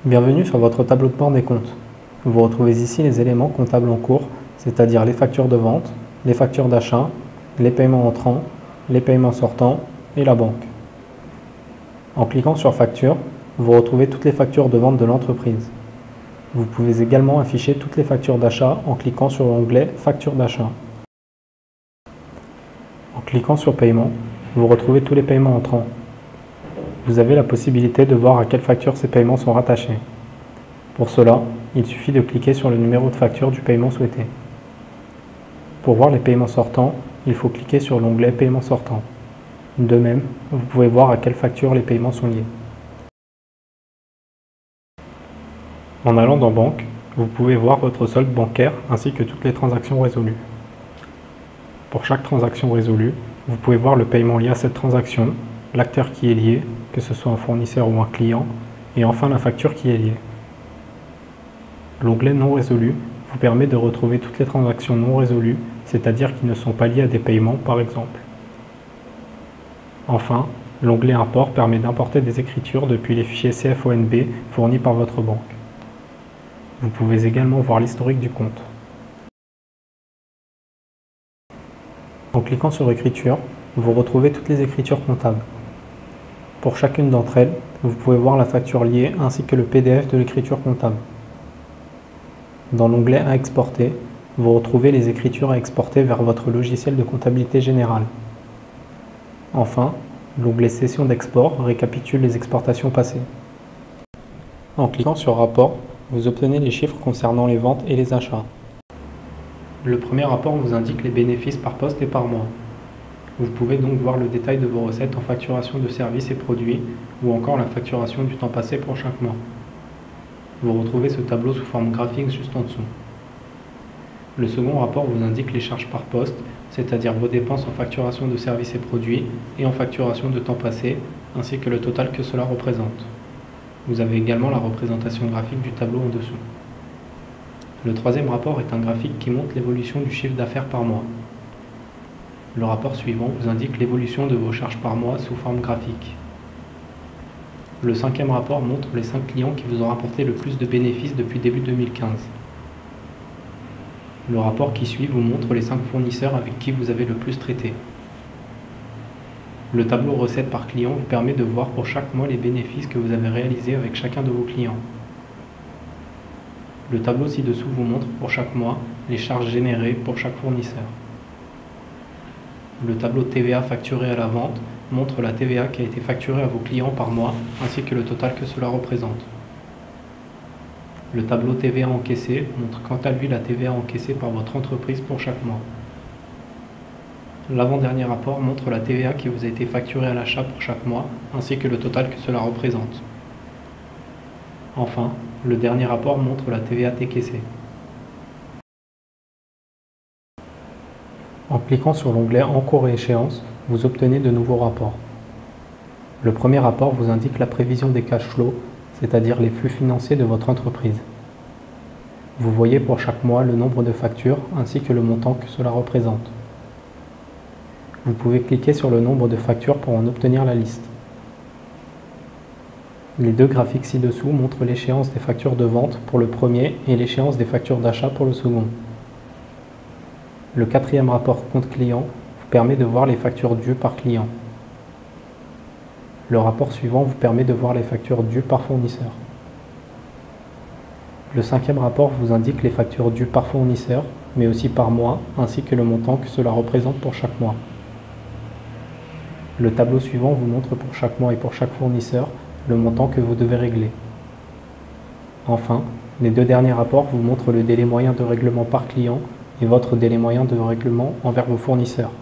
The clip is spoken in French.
Bienvenue sur votre tableau de bord des comptes. Vous retrouvez ici les éléments comptables en cours, c'est-à-dire les factures de vente, les factures d'achat, les paiements entrants, les paiements sortants et la banque. En cliquant sur Facture, vous retrouvez toutes les factures de vente de l'entreprise. Vous pouvez également afficher toutes les factures d'achat en cliquant sur l'onglet Factures d'achat. En cliquant sur Paiement, vous retrouvez tous les paiements entrants. Vous avez la possibilité de voir à quelle facture ces paiements sont rattachés. Pour cela, il suffit de cliquer sur le numéro de facture du paiement souhaité. Pour voir les paiements sortants, il faut cliquer sur l'onglet Paiements sortants. De même, vous pouvez voir à quelle facture les paiements sont liés. En allant dans Banque, vous pouvez voir votre solde bancaire ainsi que toutes les transactions résolues. Pour chaque transaction résolue, vous pouvez voir le paiement lié à cette transaction, l'acteur qui est lié, que ce soit un fournisseur ou un client, et enfin la facture qui est liée. L'onglet Non résolu vous permet de retrouver toutes les transactions non résolues, c'est-à-dire qui ne sont pas liées à des paiements par exemple. Enfin, l'onglet Import permet d'importer des écritures depuis les fichiers CFONB fournis par votre banque. Vous pouvez également voir l'historique du compte. En cliquant sur Écriture, vous retrouvez toutes les écritures comptables. Pour chacune d'entre elles, vous pouvez voir la facture liée ainsi que le PDF de l'écriture comptable. Dans l'onglet à exporter, vous retrouvez les écritures à exporter vers votre logiciel de comptabilité générale. Enfin, l'onglet Session d'export récapitule les exportations passées. En cliquant sur Rapport, vous obtenez les chiffres concernant les ventes et les achats. Le premier rapport vous indique les bénéfices par poste et par mois. Vous pouvez donc voir le détail de vos recettes en facturation de services et produits ou encore la facturation du temps passé pour chaque mois. Vous retrouvez ce tableau sous forme graphique juste en dessous. Le second rapport vous indique les charges par poste, c'est-à-dire vos dépenses en facturation de services et produits et en facturation de temps passé, ainsi que le total que cela représente. Vous avez également la représentation graphique du tableau en dessous. Le troisième rapport est un graphique qui montre l'évolution du chiffre d'affaires par mois. Le rapport suivant vous indique l'évolution de vos charges par mois sous forme graphique. Le cinquième rapport montre les 5 clients qui vous ont rapporté le plus de bénéfices depuis début 2015. Le rapport qui suit vous montre les 5 fournisseurs avec qui vous avez le plus traité. Le tableau recettes par client vous permet de voir pour chaque mois les bénéfices que vous avez réalisés avec chacun de vos clients. Le tableau ci-dessous vous montre pour chaque mois les charges générées pour chaque fournisseur. Le tableau TVA facturé à la vente montre la TVA qui a été facturée à vos clients par mois ainsi que le total que cela représente. Le tableau TVA encaissé montre quant à lui la TVA encaissée par votre entreprise pour chaque mois. L'avant-dernier rapport montre la TVA qui vous a été facturée à l'achat pour chaque mois ainsi que le total que cela représente. Enfin, le dernier rapport montre la TVA décaissée. En cliquant sur l'onglet Encours et échéance, vous obtenez de nouveaux rapports. Le premier rapport vous indique la prévision des cash flows, c'est-à-dire les flux financiers de votre entreprise. Vous voyez pour chaque mois le nombre de factures ainsi que le montant que cela représente. Vous pouvez cliquer sur le nombre de factures pour en obtenir la liste. Les deux graphiques ci-dessous montrent l'échéance des factures de vente pour le premier et l'échéance des factures d'achat pour le second. Le quatrième rapport compte client vous permet de voir les factures dues par client. Le rapport suivant vous permet de voir les factures dues par fournisseur. Le cinquième rapport vous indique les factures dues par fournisseur, mais aussi par mois, ainsi que le montant que cela représente pour chaque mois. Le tableau suivant vous montre pour chaque mois et pour chaque fournisseur le montant que vous devez régler. Enfin, les deux derniers rapports vous montrent le délai moyen de règlement par client et votre délai moyen de règlement envers vos fournisseurs.